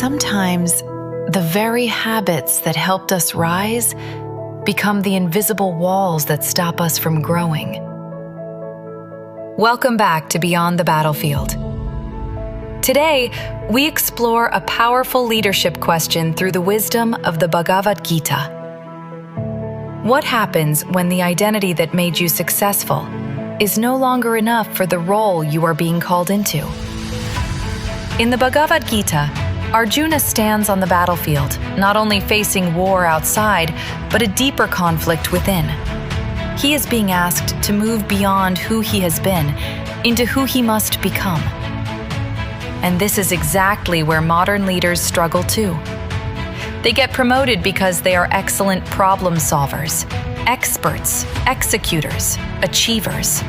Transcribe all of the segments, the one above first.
sometimes the very habits that helped us rise become the invisible walls that stop us from growing. Welcome back to Beyond the Battlefield. Today, we explore a powerful leadership question through the wisdom of the Bhagavad Gita. What happens when the identity that made you successful is no longer enough for the role you are being called into? In the Bhagavad Gita, Arjuna stands on the battlefield, not only facing war outside, but a deeper conflict within. He is being asked to move beyond who he has been into who he must become. And this is exactly where modern leaders struggle too. They get promoted because they are excellent problem solvers, experts, executors, achievers.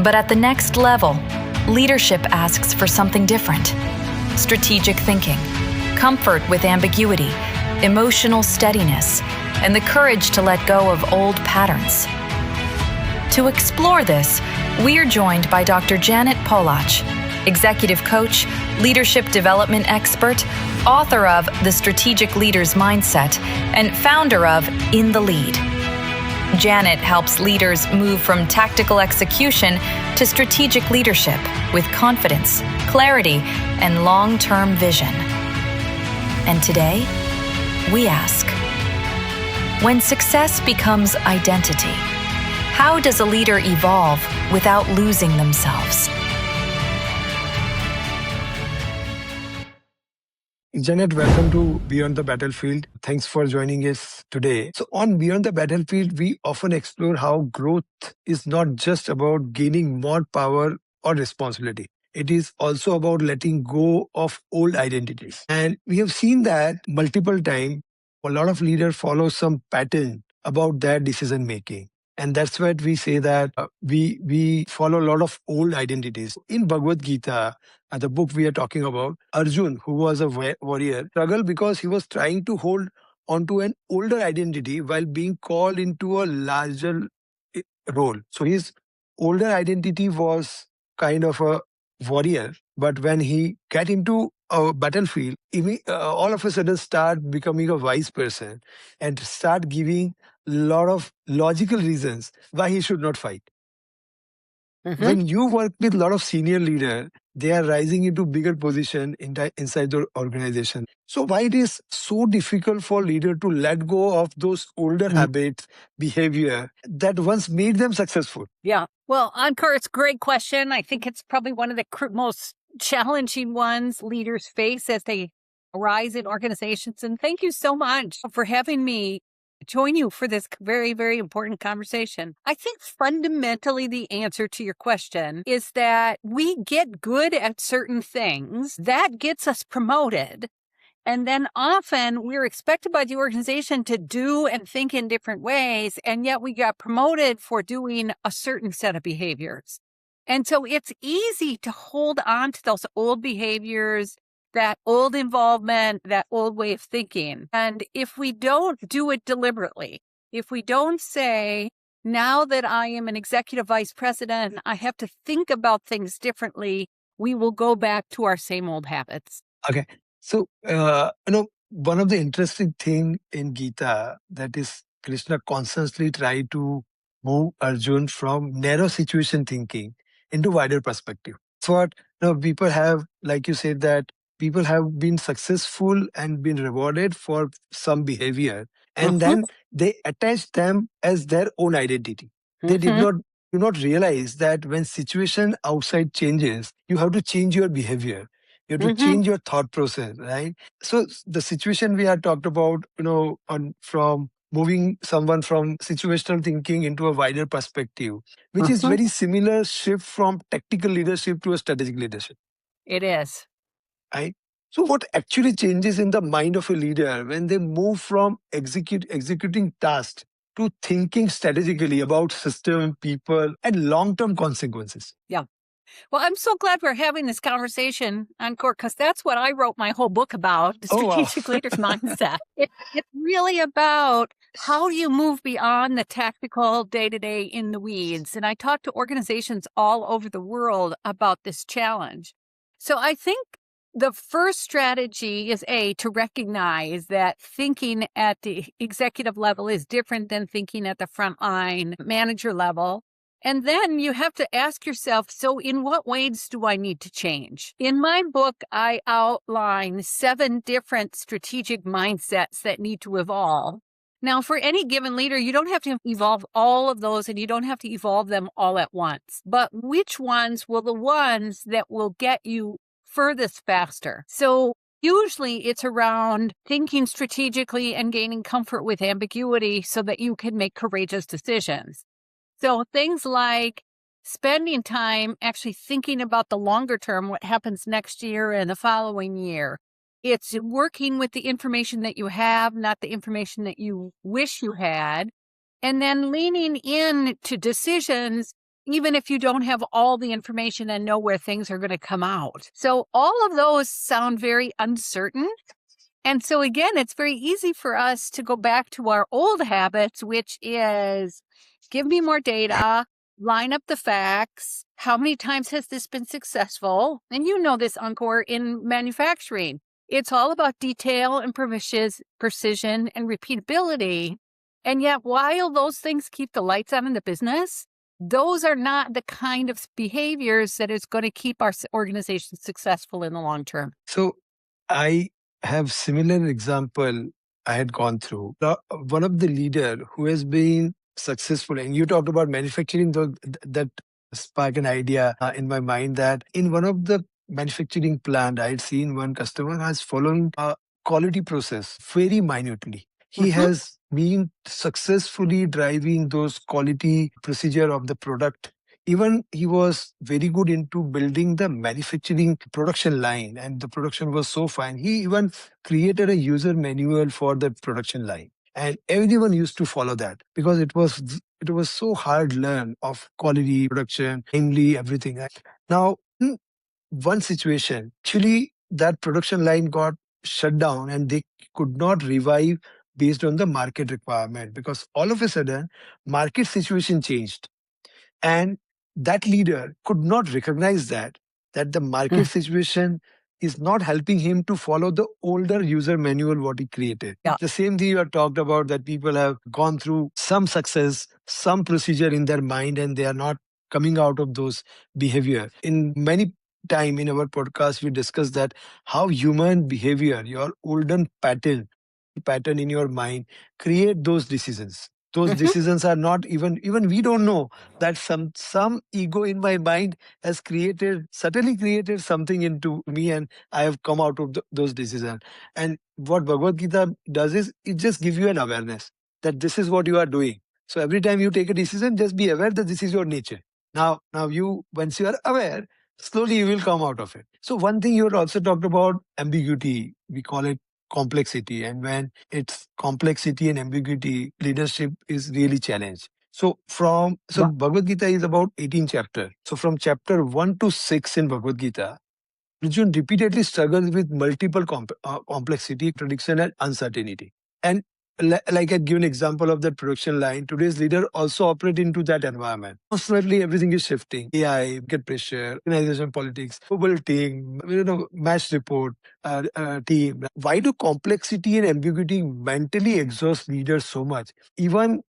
But at the next level, leadership asks for something different: strategic thinking, comfort with ambiguity, emotional steadiness, and the courage to let go of old patterns. To explore this, we are joined by Dr. Janet Polach, executive coach, leadership development expert, author of The Strategic Leader's Mindset, and founder of In the Lead. Janet helps leaders move from tactical execution to strategic leadership with confidence, clarity, and long-term vision. And today, we ask, when success becomes identity, how does a leader evolve without losing themselves? Janet, welcome to Beyond the Battlefield. Thanks for joining us today. So on Beyond the Battlefield, we often explore how growth is not just about gaining more power or responsibility. It is also about letting go of old identities. And we have seen that multiple times. A lot of leaders follow some pattern about their decision making. And that's why we say that we follow a lot of old identities. In Bhagavad Gita, the book we are talking about, Arjuna, who was a warrior, struggled because he was trying to hold onto an older identity while being called into a larger role. So his older identity was kind of a warrior, but when he got into a battlefield, all of a sudden start becoming a wise person and start giving a lot of logical reasons why he should not fight. When you work with a lot of senior leaders, they are rising into bigger position inside the organization. So why it is so difficult for leader to let go of those older habits, behavior that once made them successful? Yeah. Well, Ankur, it's a great question. I think it's probably one of the most challenging ones leaders face as they arise in organizations. And thank you so much for having me join you for this very, very important conversation. I think fundamentally the answer to your question is that we get good at certain things. That gets us promoted. And then often we're expected by the organization to do and think in different ways, and yet we got promoted for doing a certain set of behaviors. And so it's easy to hold on to those old behaviors, that old involvement, that old way of thinking. And if we don't do it deliberately, if we don't say, now that I am an executive vice president, I have to think about things differently, we will go back to our same old habits. Okay. So, one of the interesting thing in Gita that is Krishna constantly try to move Arjun from narrow situation thinking into wider perspective. So what people have, like you said, that people have been successful and been rewarded for some behavior, and then they attach them as their own identity. They do not realize that when situation outside changes, you have to change your behavior. You have to change your thought process, right? So the situation we had talked about, from moving someone from situational thinking into a wider perspective, which is very similar shift from tactical leadership to a strategic leadership. It is. Right? So what actually changes in the mind of a leader when they move from executing tasks to thinking strategically about system, people, and long-term consequences? Yeah. Well, I'm so glad we're having this conversation, Ankur, because that's what I wrote my whole book about, the strategic leader's mindset. It's really about how do you move beyond the tactical day-to-day in the weeds. And I talk to organizations all over the world about this challenge. So I think the first strategy is to recognize that thinking at the executive level is different than thinking at the frontline manager level. And then you have to ask yourself, so in what ways do I need to change? In my book, I outline 7 different strategic mindsets that need to evolve. Now, for any given leader, you don't have to evolve all of those and you don't have to evolve them all at once. But which ones will the ones that will get you furthest faster? So usually it's around thinking strategically and gaining comfort with ambiguity so that you can make courageous decisions. So things like spending time actually thinking about the longer term, what happens next year and the following year. It's working with the information that you have, not the information that you wish you had, and then leaning in to decisions, even if you don't have all the information and know where things are going to come out. So all of those sound very uncertain. And so again, it's very easy for us to go back to our old habits, which is give me more data, line up the facts. How many times has this been successful? And you know this, Ankur, in manufacturing. It's all about detail and precision and repeatability. And yet, while those things keep the lights on in the business, those are not the kind of behaviors that is going to keep our organization successful in the long term. So I have similar example I had gone through. One of the leader who has been successful, and you talked about manufacturing, that sparked an idea in my mind that in one of the manufacturing plant, I had seen one customer has followed a quality process very minutely. He has been successfully driving those quality procedure of the product. Even he was very good into building the manufacturing production line, and the production was so fine. He even created a user manual for the production line. And everyone used to follow that because it was so hard learn of quality production, namely everything. Now, one situation, actually that production line got shut down and they could not revive based on the market requirement because all of a sudden market situation changed. And that leader could not recognize that the market situation is not helping him to follow the older user manual what he created. Yeah. The same thing you have talked about, that people have gone through some success, some procedure in their mind, and they are not coming out of those behavior. In many time in our podcast, we discussed that how human behavior, your olden pattern in your mind, create those decisions. Those decisions are not even we don't know that some ego in my mind has certainly created something into me, and I have come out of those decisions. And what Bhagavad Gita does is it just gives you an awareness that this is what you are doing. So every time you take a decision, just be aware that this is your nature. Now you, once you are aware, slowly you will come out of it. So one thing you had also talked about ambiguity. We call it complexity, and when it's complexity and ambiguity, leadership is really challenged. So Bhagavad Gita is about 18 chapters. So from chapter 1 to 6 in Bhagavad Gita, Arjuna repeatedly struggles with multiple complexity, contradiction, and uncertainty. And like I give an example of that production line, today's leader also operate into that environment. Constantly, everything is shifting. AI, get pressure, organization politics, global team, match report, team. Why do complexity and ambiguity mentally exhaust leaders so much? Even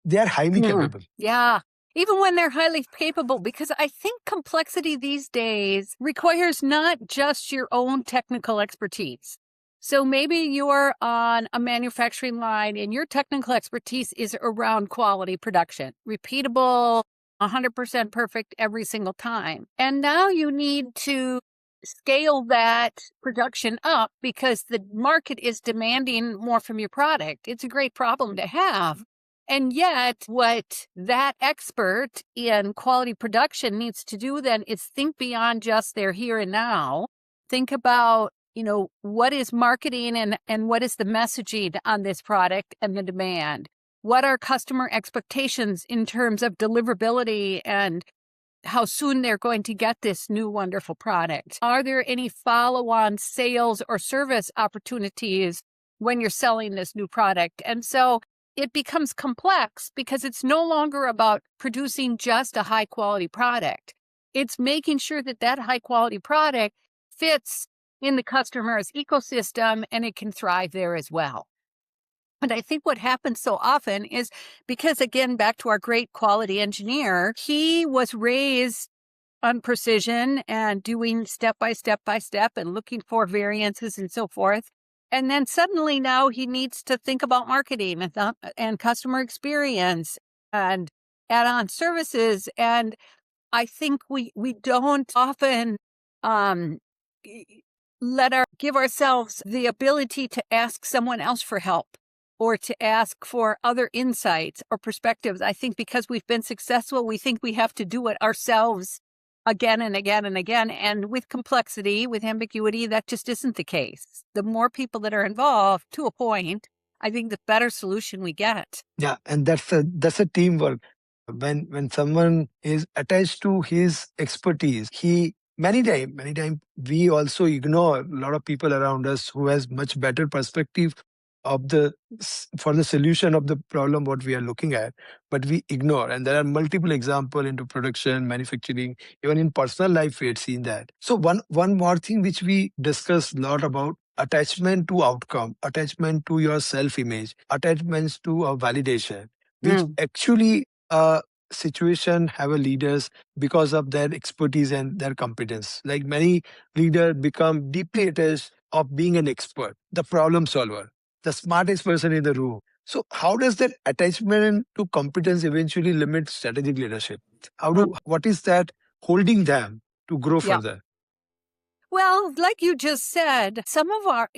they are highly capable. Yeah. Even when they're highly capable, because I think complexity these days requires not just your own technical expertise. So maybe you're on a manufacturing line and your technical expertise is around quality production, repeatable, 100% perfect every single time. And now you need to scale that production up because the market is demanding more from your product. It's a great problem to have. And yet what that expert in quality production needs to do then is think beyond just their here and now. Think about, what is marketing and what is the messaging on this product and the demand? What are customer expectations in terms of deliverability and how soon they're going to get this new wonderful product? Are there any follow-on sales or service opportunities when you're selling this new product? And so it becomes complex because it's no longer about producing just a high quality product. It's making sure that high quality product fits in the customer's ecosystem and it can thrive there as well. And I think what happens so often is because, again, back to our great quality engineer, he was raised on precision and doing step by step by step and looking for variances and so forth. And then suddenly now he needs to think about marketing and customer experience and add-on services. And I think we don't often um, give ourselves the ability to ask someone else for help or to ask for other insights or perspectives. I think because we've been successful, we think we have to do it ourselves again and again and again. And with complexity, with ambiguity, that just isn't the case. The more people that are involved, to a point, I think the better solution we get. Yeah, and that's a teamwork. When someone is attached to his expertise, he many time we also ignore a lot of people around us who has much better perspective of for the solution of the problem what we are looking at, but we ignore. And there are multiple examples into production, manufacturing, even in personal life we had seen that. So one more thing which we discussed a lot about: attachment to outcome, attachment to your self image, attachments to a validation, which actually situation have a leaders because of their expertise and their competence. Like many leaders become deeply attached of being an expert, the problem solver, the smartest person in the room. So how does that attachment to competence eventually limit strategic leadership? What is that holding them to grow Yeah. further? Well, like you just said, some of our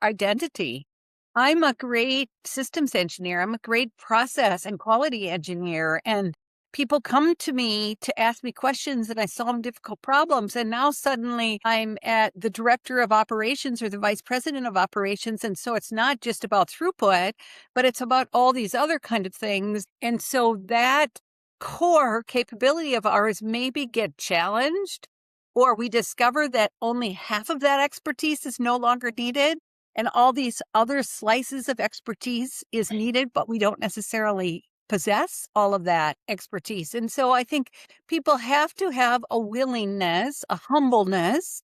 identity. I'm a great systems engineer. I'm a great process and quality engineer. And people come to me to ask me questions and I solve difficult problems. And now suddenly I'm at the director of operations or the vice president of operations. And so it's not just about throughput, but it's about all these other kind of things. And so that core capability of ours maybe get challenged, or we discover that only half of that expertise is no longer needed and all these other slices of expertise is needed, but we don't necessarily possess all of that expertise. And so I think people have to have a willingness, a humbleness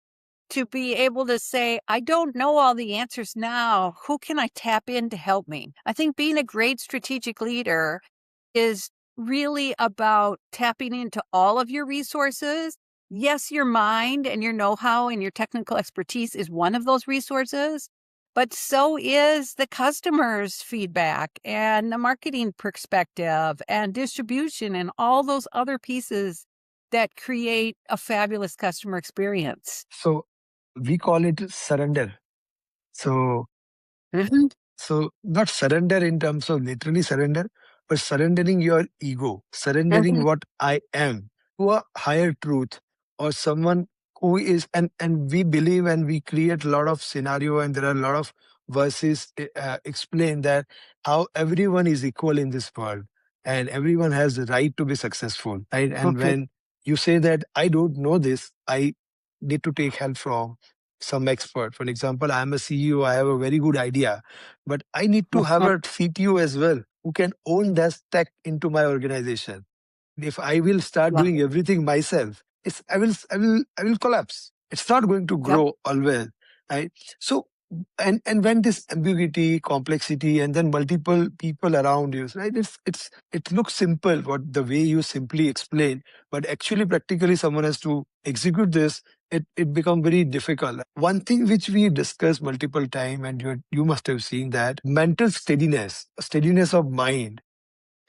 to be able to say, I don't know all the answers now. Who can I tap in to help me? I think being a great strategic leader is really about tapping into all of your resources. Yes, your mind and your know-how and your technical expertise is one of those resources, but so is the customer's feedback and the marketing perspective and distribution and all those other pieces that create a fabulous customer experience. So we call it surrender. So Mhm. So not surrender in terms of literally surrender, but surrendering your ego, surrendering Mhm. what I am to a higher truth or someone who is, and we believe and we create a lot of scenario, and there are a lot of verses explain that how everyone is equal in this world and everyone has the right to be successful, right? And Okay. when you say that I don't know this, I need to take help from some expert. For example, I am a CEO, I have a very good idea, but I need to have a CTO as well who can own that tech into my organization. If I will start Yeah. doing everything myself, I will collapse. It's not going to Yep. grow always, right? So, and when this ambiguity, complexity, and then multiple people around you, right? It looks simple, what the way you simply explain, but actually practically someone has to execute this. It become very difficult. One thing which we discussed multiple time, and you must have seen that mental steadiness of mind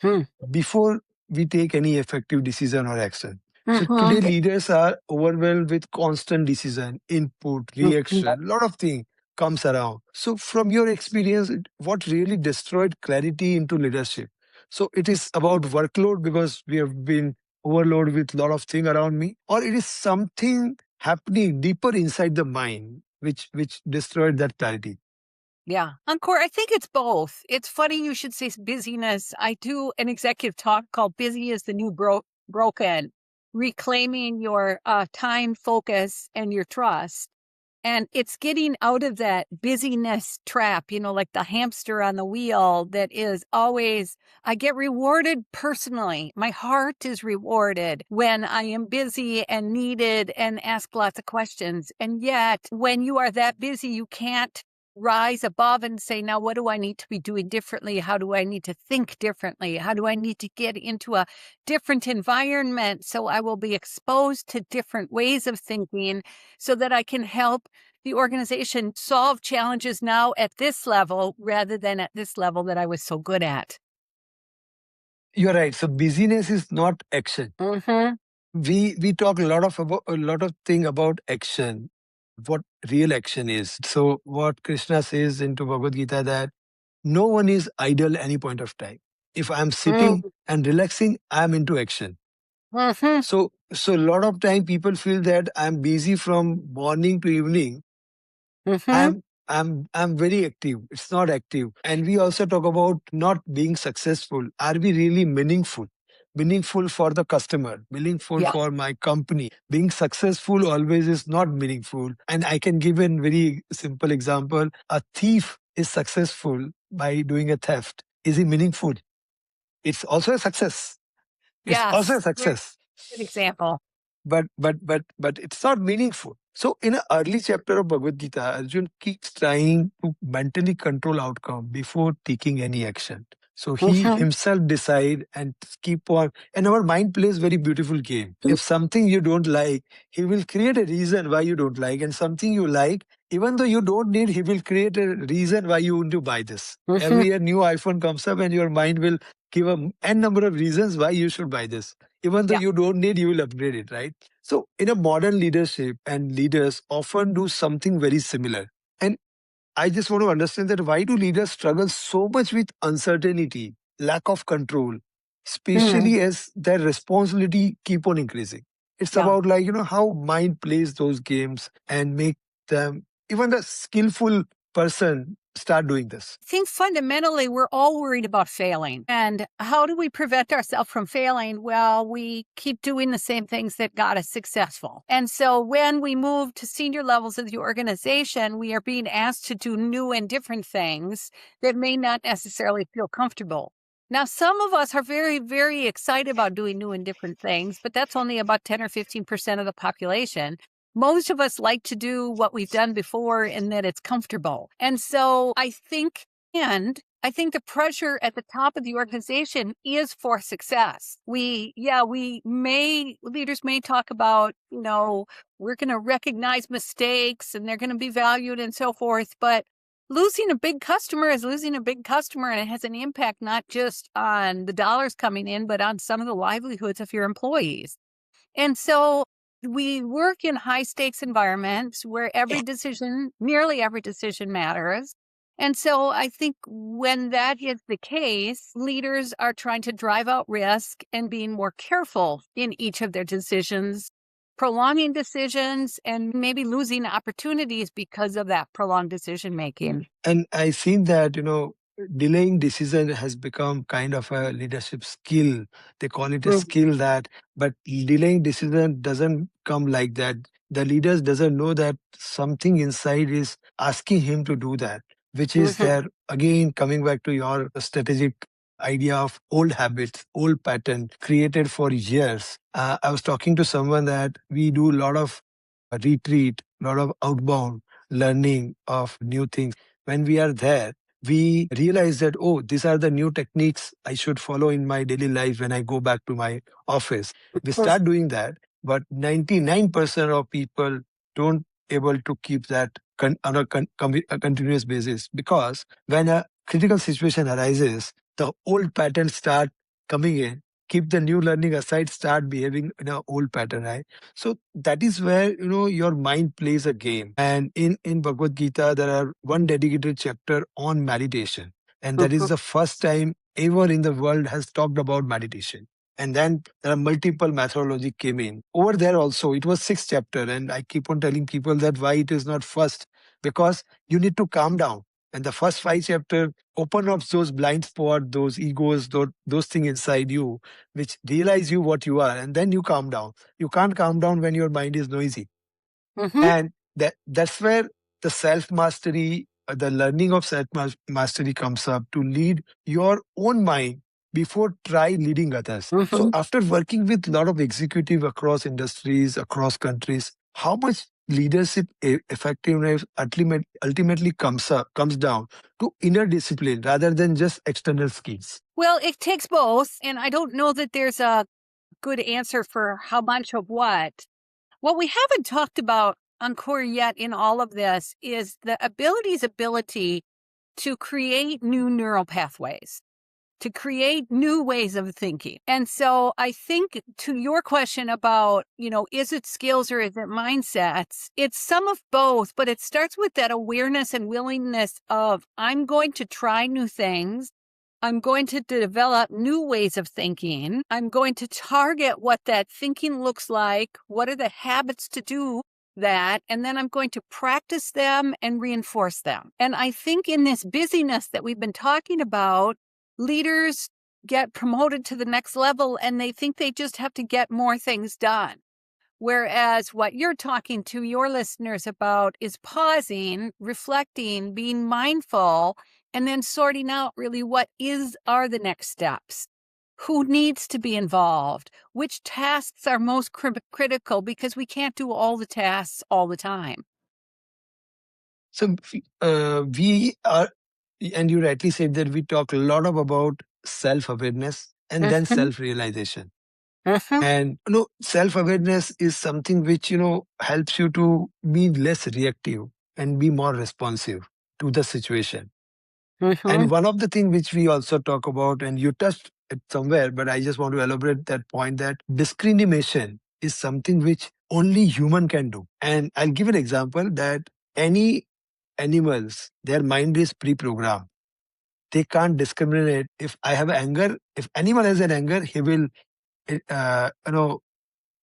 Hmm. before we take any effective decision or action. So today Mhm. leaders are overwhelmed with constant decision, input, Mhm. reaction, a lot of things comes around. So from your experience, what really destroyed clarity into leadership? So it is about workload because we have been overloaded with a lot of things around me, or it is something happening deeper inside the mind which destroyed that clarity. Yeah. Ankur, I think it's both. It's funny you should say busyness. I do an executive talk called Busy is the New Broken, reclaiming your time, focus, and your trust. And it's getting out of that busyness trap, like the hamster on the wheel that is always, I get rewarded personally. My heart is rewarded when I am busy and needed and ask lots of questions. And yet, when you are that busy, you can't rise above and say, now, what do I need to be doing differently? How do I need to think differently? How do I need to get into a different environment so I will be exposed to different ways of thinking so that I can help the organization solve challenges now at this level rather than at this level that I was so good at? You're right. So busyness is not action. Mm-hmm. We talk a lot of thing about action, what real action is. So what Krishna says into Bhagavad Gita, that no one is idle any point of time. If I'm sitting and relaxing, I'm into action. Mm-hmm. So a lot of time people feel that I'm busy from morning to evening. Mm-hmm. I'm very active. It's not active. And we also talk about not being successful. Are we really meaningful? Meaningful for the customer, meaningful Yeah. for my company. Being successful always is not meaningful. And I can give a very simple example. A thief is successful by doing a theft. Is he meaningful? It's also a success. It's also Yes. a success. Good example. But it's not meaningful. So in an early chapter of Bhagavad Gita, Arjun keeps trying to mentally control outcome before taking any action. So he Mm-hmm. himself decide and keep on. And our mind plays very beautiful game. If something you don't like, he will create a reason why you don't like, and something you like, even though you don't need, he will create a reason why you want to buy this. Mm-hmm. Every year new iPhone comes up, and your mind will give a n number of reasons why you should buy this. Even though you don't need, you will upgrade it, right? So in a modern leadership, and leaders often do something very similar. And I just want to understand that why do leaders struggle so much with uncertainty, lack of control, especially as their responsibility keep on increasing. It's Yeah. about how mind plays those games and make them, even the skillful person start doing this. I think fundamentally we're all worried about failing. And how do we prevent ourselves from failing? Well, we keep doing the same things that got us successful. And so when we move to senior levels of the organization, we are being asked to do new and different things that may not necessarily feel comfortable. Now, some of us are very, very excited about doing new and different things, but that's only about 10 or 15% of the population. Most of us like to do what we've done before and that it's comfortable. And so I think the pressure at the top of the organization is for success. Leaders may talk about, we're going to recognize mistakes and they're going to be valued and so forth. But losing a big customer is losing a big customer, and it has an impact not just on the dollars coming in, but on some of the livelihoods of your employees. And so we work in high stakes environments where nearly every decision matters. And so I think when that is the case, leaders are trying to drive out risk and being more careful in each of their decisions, prolonging decisions and maybe losing opportunities because of that prolonged decision making. And I've seen that, delaying decision has become kind of a leadership skill. They call it a skill but delaying decision doesn't come like that. The leaders doesn't know that something inside is asking him to do that, which is there again, coming back to your strategic idea of old habits, old pattern created for years. I was talking to someone that we do a lot of retreat, a lot of outbound learning of new things. When we are there, we realize that, oh, these are the new techniques I should follow in my daily life when I go back to my office. We start doing that, but 99% of people don't able to keep that on a continuous basis, because when a critical situation arises, the old patterns start coming in. Keep the new learning aside, start behaving in an old pattern, right? So that is where your mind plays a game. And in Bhagavad Gita, there are one dedicated chapter on meditation, and that is the first time ever in the world has talked about meditation. And then there are multiple methodology came in over there also. It was 6 chapter, and I keep on telling people that why it is not first, because you need to calm down. And the first 5 chapter open up those blind spot, those egos, those things inside you, which realize you what you are, and then you calm down. You can't calm down when your mind is noisy. And That's where the self-mastery, the learning of self-mastery comes up to lead your own mind before try leading others. So after working with a lot of executive across industries, across countries, how much leadership effectiveness ultimately comes down to inner discipline rather than just external skills. Well, it takes both, and I don't know that there's a good answer for how much of what. What we haven't talked about, Ankur, yet in all of this is the ability to create new neural pathways, to create new ways of thinking. And so I think to your question about, is it skills or is it mindsets? It's some of both, but it starts with that awareness and willingness of I'm going to try new things. I'm going to develop new ways of thinking. I'm going to target what that thinking looks like. What are the habits to do that? And then I'm going to practice them and reinforce them. And I think in this busyness that we've been talking about, leaders get promoted to the next level and they think they just have to get more things done. Whereas what you're talking to your listeners about is pausing, reflecting, being mindful, and then sorting out really what are the next steps. Who needs to be involved? Which tasks are most critical? Because we can't do all the tasks all the time. So we are, and you rightly said that we talk a lot about self-awareness and then self-realization. And self-awareness is something which helps you to be less reactive and be more responsive to the situation. And one of the things which we also talk about, and you touched it somewhere, but I just want to elaborate that point, that discrimination is something which only human can do. And I'll give an example that any animals, their mind is pre-programmed. They can't discriminate. If I have anger, if animal has an anger, he will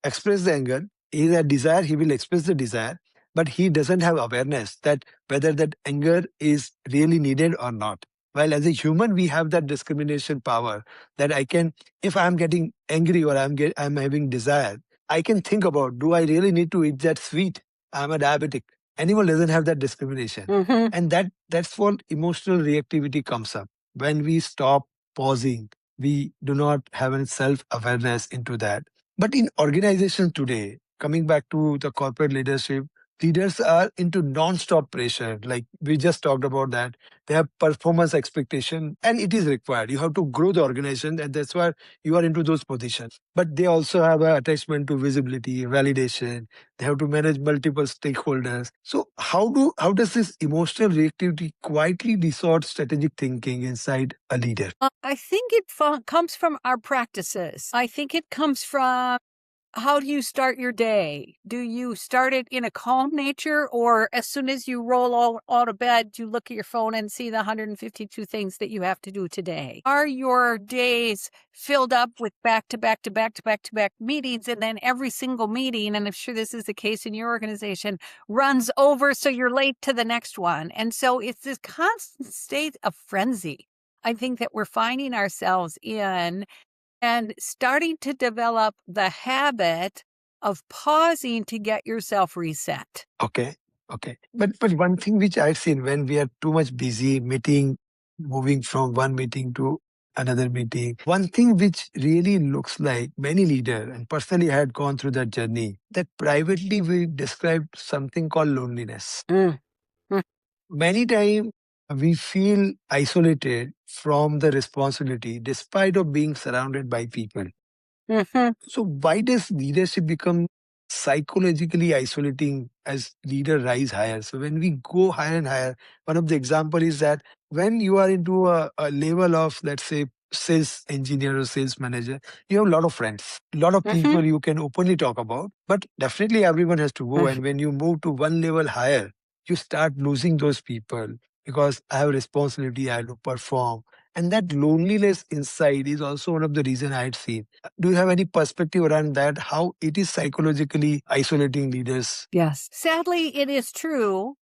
express the anger. He has a desire, he will express the desire, but he doesn't have awareness that whether that anger is really needed or not. While as a human, we have that discrimination power that I can, if I'm getting angry or I'm having desire, I can think about, do I really need to eat that sweet? I'm a diabetic. Animal doesn't have that discrimination. And that's what emotional reactivity comes up. When we stop pausing, we do not have any self-awareness into that. But in organizations today, coming back to the corporate leadership, leaders are into non-stop pressure. Like we just talked about that. They have performance expectation and it is required. You have to grow the organization and that's why you are into those positions. But they also have an attachment to visibility, validation. They have to manage multiple stakeholders. So how does this emotional reactivity quietly distort strategic thinking inside a leader? I think it comes from our practices. I think it comes from how do you start your day? Do you start it in a calm nature, or as soon as you roll out of bed, you look at your phone and see the 152 things that you have to do today? Are your days filled up with back-to-back meetings, and then every single meeting, and I'm sure this is the case in your organization, runs over so you're late to the next one? And so it's this constant state of frenzy, I think, that we're finding ourselves in, and starting to develop the habit of pausing to get yourself reset. Okay. But one thing which I've seen when we are too much busy moving from one meeting to another meeting, one thing which really looks like many leaders, and personally I had gone through that journey, that privately we described something called loneliness. Many times we feel isolated from the responsibility despite of being surrounded by people. So why does leadership become psychologically isolating as leader rise higher? So when we go higher and higher, one of the example is that when you are into a level of, let's say, sales engineer or sales manager, you have a lot of friends, a lot of people you can openly talk about, but definitely everyone has to go. And when you move to one level higher, you start losing those people because I have responsibility, I have to perform. And that loneliness inside is also one of the reasons I had seen. Do you have any perspective around that? How it is psychologically isolating leaders? Yes. Sadly, it is true.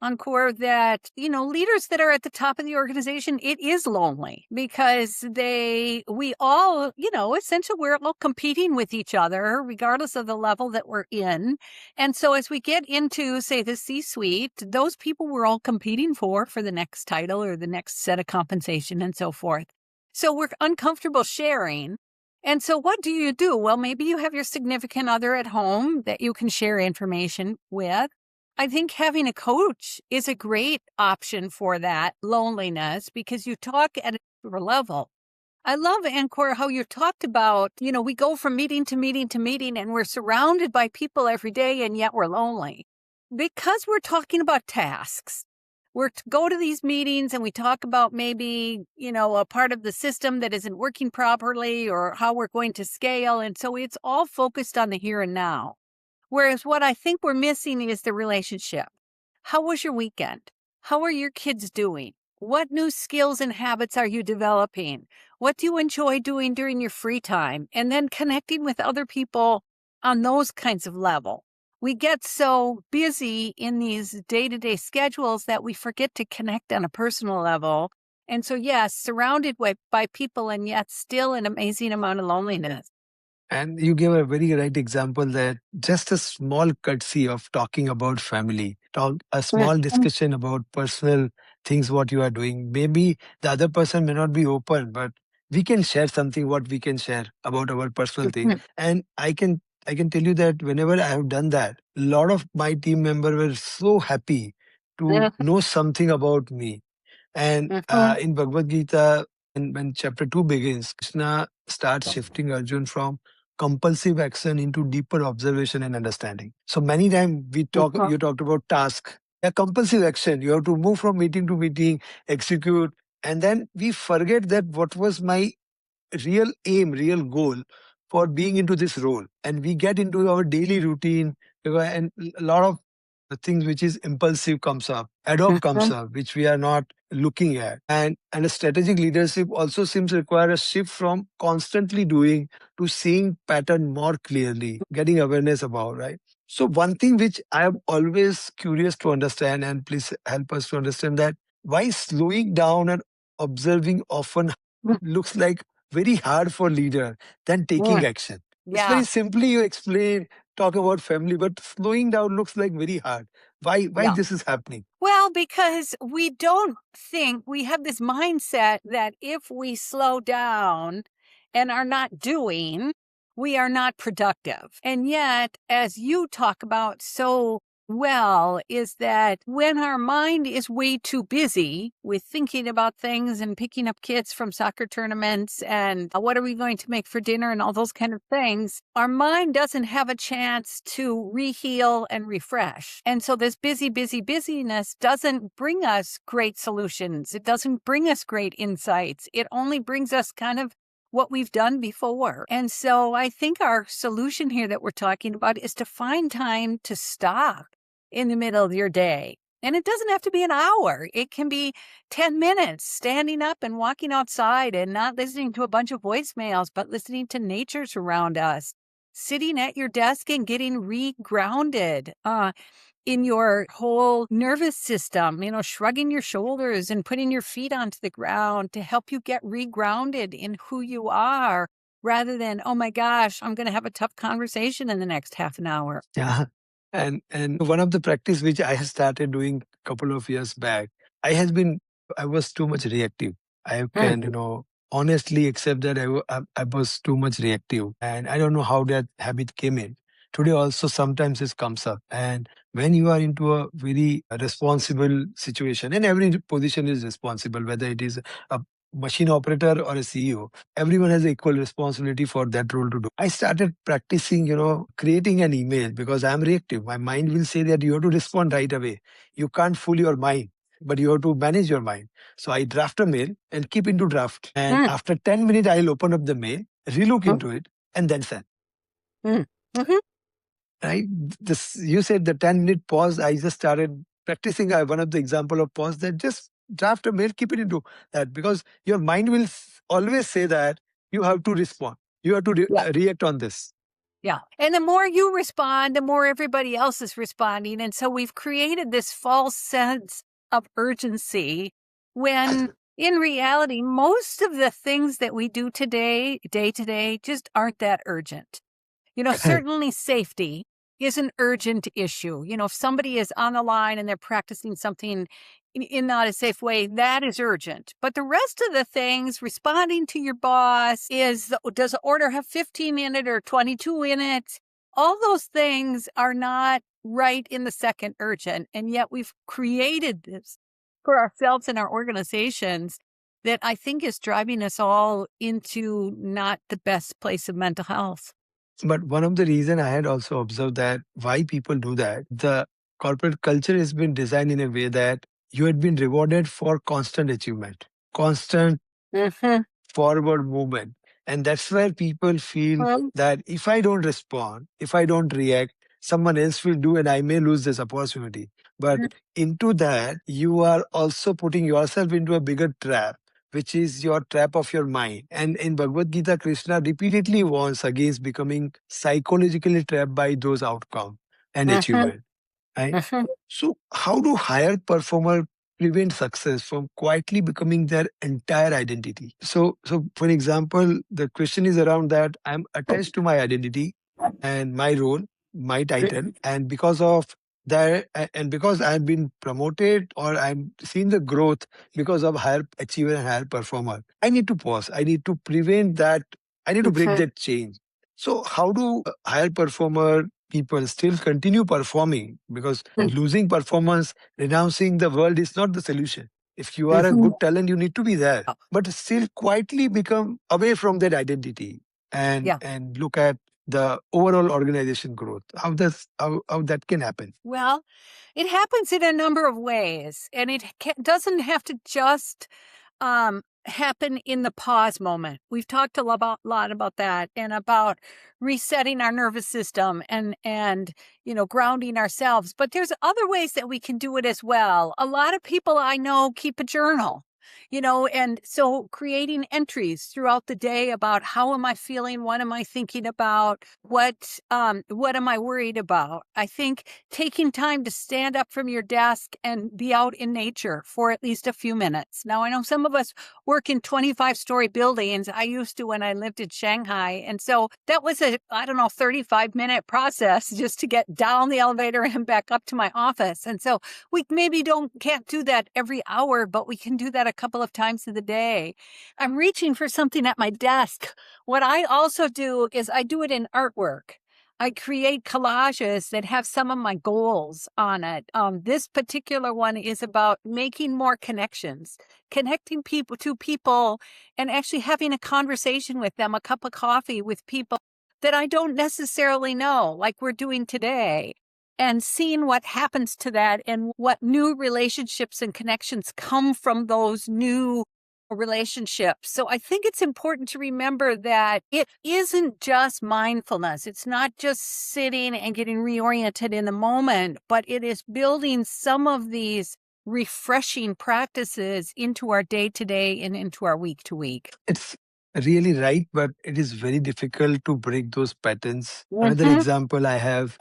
Ankur, that, leaders that are at the top of the organization, it is lonely because we all, essentially we're all competing with each other, regardless of the level that we're in. And so as we get into, say, the C-suite, those people we're all competing for the next title or the next set of compensation and so forth. So we're uncomfortable sharing. And so what do you do? Well, maybe you have your significant other at home that you can share information with. I think having a coach is a great option for that loneliness because you talk at a deeper level. I love, Ankur, how you talked about, we go from meeting to meeting to meeting and we're surrounded by people every day and yet we're lonely because we're talking about tasks. We go to these meetings and we talk about maybe, a part of the system that isn't working properly or how we're going to scale. And so it's all focused on the here and now. Whereas what I think we're missing is the relationship. How was your weekend? How are your kids doing? What new skills and habits are you developing? What do you enjoy doing during your free time? And then connecting with other people on those kinds of level. We get so busy in these day-to-day schedules that we forget to connect on a personal level. And so, yes, surrounded by people and yet still an amazing amount of loneliness. And you gave a very right example that just a small courtesy of talking about family, a small discussion about personal things, what you are doing. Maybe the other person may not be open, but we can share something what we can share about our personal thing. And I can tell you that whenever I have done that, a lot of my team members were so happy to know something about me. And in Bhagavad Gita, when chapter 2 begins, Krishna starts shifting Arjun from compulsive action into deeper observation and understanding. So many times you talked about task. A compulsive action. You have to move from meeting to meeting, execute, and then we forget that what was my real aim, real goal for being into this role. And we get into our daily routine, and a lot of the things which is impulsive comes up, ad hoc comes up, which we are not looking at. And a strategic leadership also seems to require a shift from constantly doing to seeing pattern more clearly, getting awareness about, right? So one thing which I am always curious to understand, and please help us to understand that why slowing down and observing often looks like very hard for leader than taking action. It's very simply you explain, talk about family, but slowing down looks like very hard. Why this is happening? Well, because we don't think, we have this mindset that if we slow down and are not doing, we are not productive. And yet, as you talk about so well, is that when our mind is way too busy with thinking about things and picking up kids from soccer tournaments and what are we going to make for dinner and all those kind of things, our mind doesn't have a chance to reheal and refresh. And so this busyness doesn't bring us great solutions. It doesn't bring us great insights. It only brings us kind of what we've done before. And so I think our solution here that we're talking about is to find time to stop in the middle of your day. And it doesn't have to be an hour. It can be 10 minutes standing up and walking outside and not listening to a bunch of voicemails, but listening to nature's around us. Sitting at your desk and getting re-grounded in your whole nervous system, shrugging your shoulders and putting your feet onto the ground to help you get re-grounded in who you are rather than, oh my gosh, I'm going to have a tough conversation in the next half an hour. Yeah. And one of the practice which I have started doing a couple of years back, I was too much reactive. I can, honestly accept that I was too much reactive. And I don't know how that habit came in. Today also sometimes it comes up. And when you are into a very responsible situation, and every position is responsible, whether it is a machine operator or a CEO, everyone has equal responsibility for that role to do. I started practicing, creating an email because I'm reactive. My mind will say that you have to respond right away. You can't fool your mind, but you have to manage your mind. So I draft a mail and keep into draft. And after 10 minutes, I'll open up the mail, relook into it, and then send. Right? You said the 10-minute pause. I just started practicing one of the example of pause that just draft a mail, keep it into that because your mind will always say that you have to respond. You have to react on this. Yeah. And the more you respond, the more everybody else is responding. And so we've created this false sense of urgency when in reality, most of the things that we do today, day to day, just aren't that urgent. Certainly safety is an urgent issue. If somebody is on the line and they're practicing something in not a safe way, that is urgent. But the rest of the things, responding to your boss, does the order have 15 in it or 22 in it? All those things are not right in the second urgent. And yet we've created this for ourselves and our organizations that I think is driving us all into not the best place of mental health. But one of the reasons I had also observed that why people do that, the corporate culture has been designed in a way that you had been rewarded for constant achievement, constant forward movement. And that's where people feel that if I don't respond, if I don't react, someone else will do and I may lose this opportunity. But into that, you are also putting yourself into a bigger trap, which is your trap of your mind. And in Bhagavad Gita, Krishna repeatedly warns against becoming psychologically trapped by those outcomes and achievement. Right? So how do higher performer prevent success from quietly becoming their entire identity? So for example, the question is around that I'm attached to my identity and my role, my title, and because of that, and because I've been promoted or I'm seeing the growth because of higher achiever and higher performer, I need to pause. I need to prevent that. I need to break that change. So how do higher performer people still continue performing? Because losing performance, renouncing the world is not the solution. If you are a good talent, you need to be there, but still quietly become away from that identity and look at the overall organization growth. How that can happen? Well, it happens in a number of ways, and it doesn't have to just happen in the pause moment. We've talked a lot about that and about resetting our nervous system and grounding ourselves. But there's other ways that we can do it as well. A lot of people I know keep a journal. And so creating entries throughout the day about how am I feeling? What am I thinking about? What am I worried about? I think taking time to stand up from your desk and be out in nature for at least a few minutes. Now, I know some of us work in 25-story buildings. I used to when I lived in Shanghai. And so that was 35-minute process just to get down the elevator and back up to my office. And so we maybe can't do that every hour, but we can do that a couple of times of the day. I'm reaching for something at my desk. What I also do is I do it in artwork. I create collages that have some of my goals on it. This particular one is about making more connections, connecting people to people and actually having a conversation with them, a cup of coffee with people that I don't necessarily know, like we're doing today. And seeing what happens to that and what new relationships and connections come from those new relationships. So I think it's important to remember that it isn't just mindfulness. It's not just sitting and getting reoriented in the moment, but it is building some of these refreshing practices into our day-to-day and into our week-to-week. It's really right, but it is very difficult to break those patterns. Another example I have,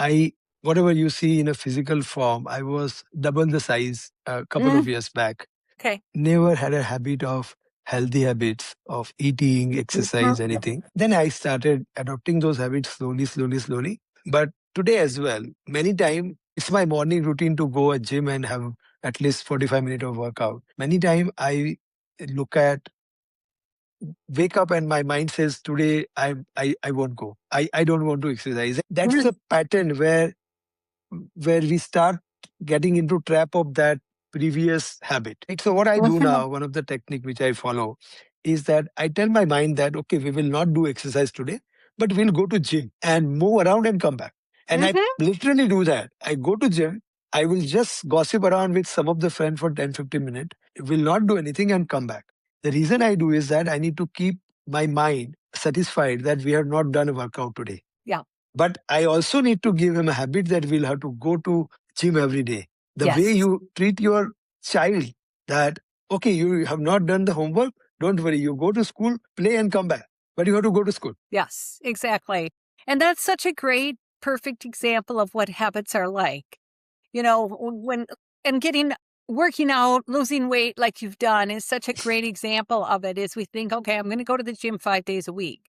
whatever you see in a physical form, I was double the size a couple of years back. Okay. Never had a habit of healthy habits of eating, exercise, anything. Then I started adopting those habits slowly. But today as well, many times it's my morning routine to go at gym and have at least 45 minutes of workout. Many times I wake up and my mind says today I won't go. I don't want to exercise. That's a pattern where we start getting into trap of that previous habit. Right? So what I do now, one of the technique which I follow is that I tell my mind that, okay, we will not do exercise today, but we'll go to gym and move around and come back. And I literally do that. I go to gym. I will just gossip around with some of the friends for 10-15 minutes. Will not do anything and come back. The reason I do is that I need to keep my mind satisfied that we have not done a workout today. Yeah. But I also need to give him a habit that we'll have to go to gym every day. The way you treat your child that, okay, you have not done the homework, don't worry, you go to school, play and come back. But you have to go to school. Yes, exactly. And that's such a great, perfect example of what habits are like. Working out, losing weight like you've done is such a great example of it. Is we think, okay, I'm going to go to the gym 5 days a week.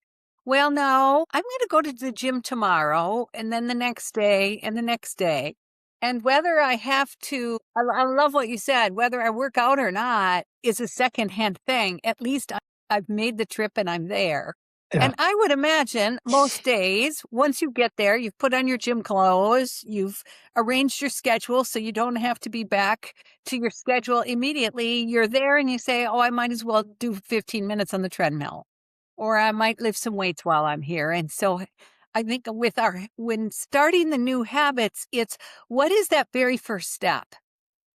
Well, no, I'm going to go to the gym tomorrow and then the next day and the next day. And whether I have to, I love what you said, whether I work out or not is a secondhand thing. At least I've made the trip and I'm there. Yeah. And I would imagine most days, once you get there, you've put on your gym clothes, you've arranged your schedule so you don't have to be back to your schedule immediately. You're there and you say, oh, I might as well do 15 minutes on the treadmill, or I might lift some weights while I'm here. And so I think when starting the new habits, it's what is that very first step?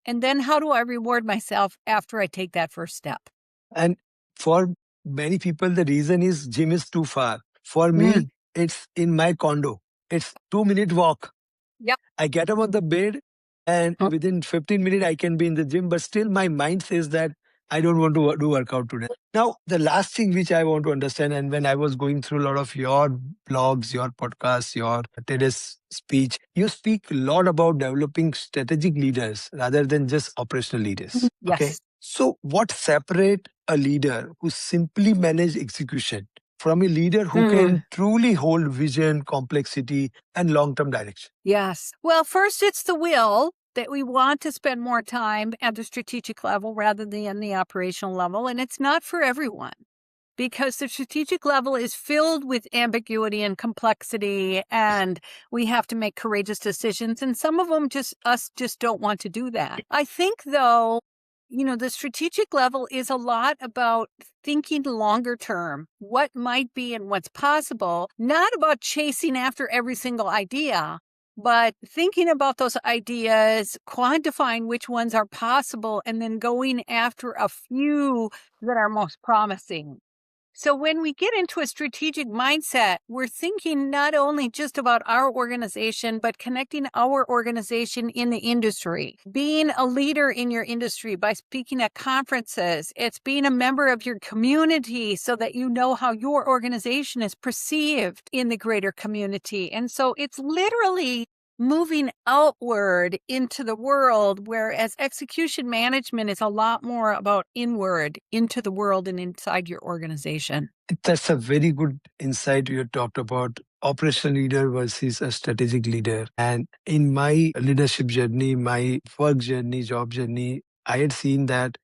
And then how do I reward myself after I take that first step? And for many people, the reason is gym is too far. For me, it's in my condo. It's 2-minute walk. Yep. I get up on the bed and within 15 minutes, I can be in the gym. But still my mind says that I don't want to do workout today. Now, the last thing which I want to understand, and when I was going through a lot of your blogs, your podcasts, your TEDx speech, you speak a lot about developing strategic leaders rather than just operational leaders. Yes. Okay. So what separates a leader who simply manage execution from a leader who can truly hold vision, complexity, and long-term direction? Yes. Well, first, it's the will that we want to spend more time at the strategic level rather than the operational level. And it's not for everyone, because the strategic level is filled with ambiguity and complexity, and we have to make courageous decisions. And some of them just don't want to do that. I think, though, the strategic level is a lot about thinking longer term, what might be and what's possible, not about chasing after every single idea, but thinking about those ideas, quantifying which ones are possible, and then going after a few that are most promising. So when we get into a strategic mindset, we're thinking not only just about our organization, but connecting our organization in the industry, being a leader in your industry by speaking at conferences. It's being a member of your community so that you know how your organization is perceived in the greater community. And so it's literally moving outward into the world, whereas execution management is a lot more about inward into the world and inside your organization. That's a very good insight you talked about operational leader versus a strategic leader. And in my leadership journey, my work journey, job journey, I had seen that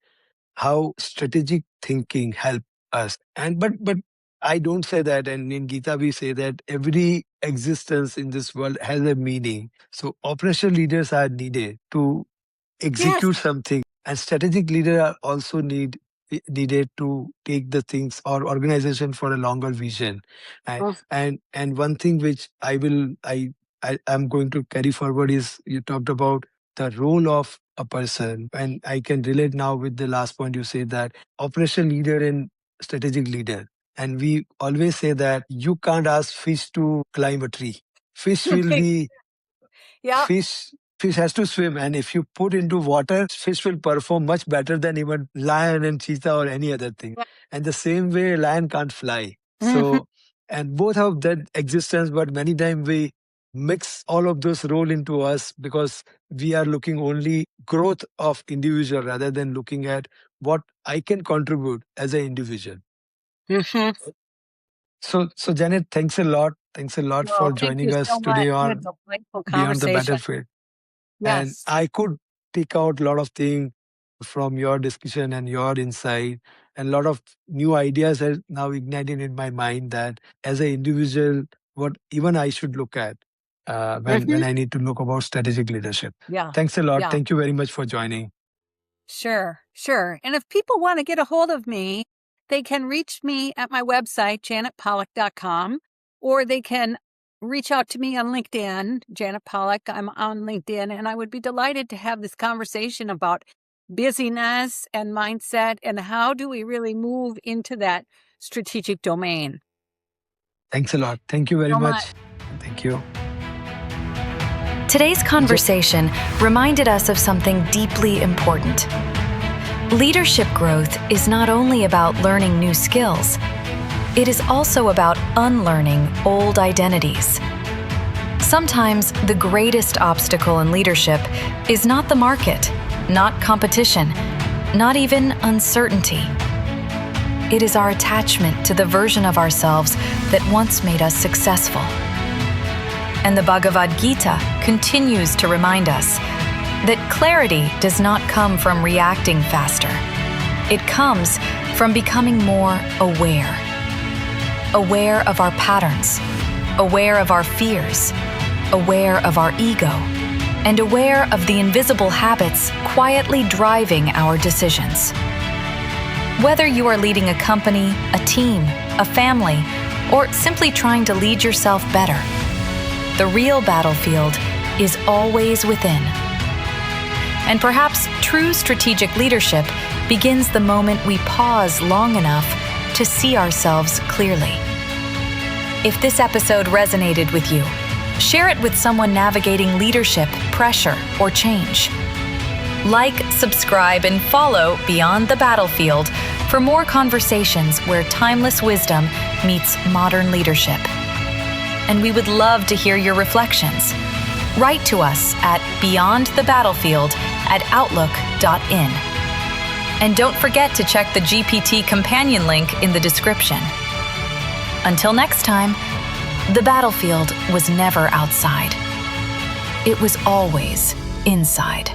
how strategic thinking helped us. But I don't say that. And in Gita, we say that every existence in this world has a meaning. So operational leaders are needed to execute something, and strategic leaders are also needed to take the things or organization for a longer vision. And one thing which I'm going to carry forward is you talked about the role of a person, and I can relate now with the last point you said, that operational leader and strategic leader. And we always say that you can't ask fish to climb a tree. Fish will be Fish has to swim, and if you put into water, fish will perform much better than even lion and cheetah or any other thing. And the same way, lion can't fly. So, and both have that existence, but many times we mix all of those role into us because we are looking only growth of individual rather than looking at what I can contribute as an individual. So Janet, thanks a lot. Thanks a lot for joining us today on Beyond the Battlefield. And I could take out a lot of things from your discussion and your insight, and a lot of new ideas are now ignited in my mind that as an individual, what even I should look at when I need to look about strategic leadership. Thanks a lot. Thank you very much for joining. Sure. And if people want to get a hold of me, they can reach me at my website, janetpolach.com, or they can reach out to me on LinkedIn, Janet Polach. I'm on LinkedIn, and I would be delighted to have this conversation about busyness and mindset and how do we really move into that strategic domain. Thanks a lot. Thank you very much. Thank you. Today's conversation reminded us of something deeply important. Leadership growth is not only about learning new skills, it is also about unlearning old identities. Sometimes the greatest obstacle in leadership is not the market, not competition, not even uncertainty. It is our attachment to the version of ourselves that once made us successful. And the Bhagavad Gita continues to remind us that clarity does not come from reacting faster. It comes from becoming more aware. Aware of our patterns, aware of our fears, aware of our ego, and aware of the invisible habits quietly driving our decisions. Whether you are leading a company, a team, a family, or simply trying to lead yourself better, the real battlefield is always within. And perhaps true strategic leadership begins the moment we pause long enough to see ourselves clearly. If this episode resonated with you, share it with someone navigating leadership, pressure, or change. Like, subscribe, and follow Beyond the Battlefield for more conversations where timeless wisdom meets modern leadership. And we would love to hear your reflections. Write to us at beyondthebattlefield@outlook.in. And don't forget to check the GPT companion link in the description. Until next time, the battlefield was never outside. It was always inside.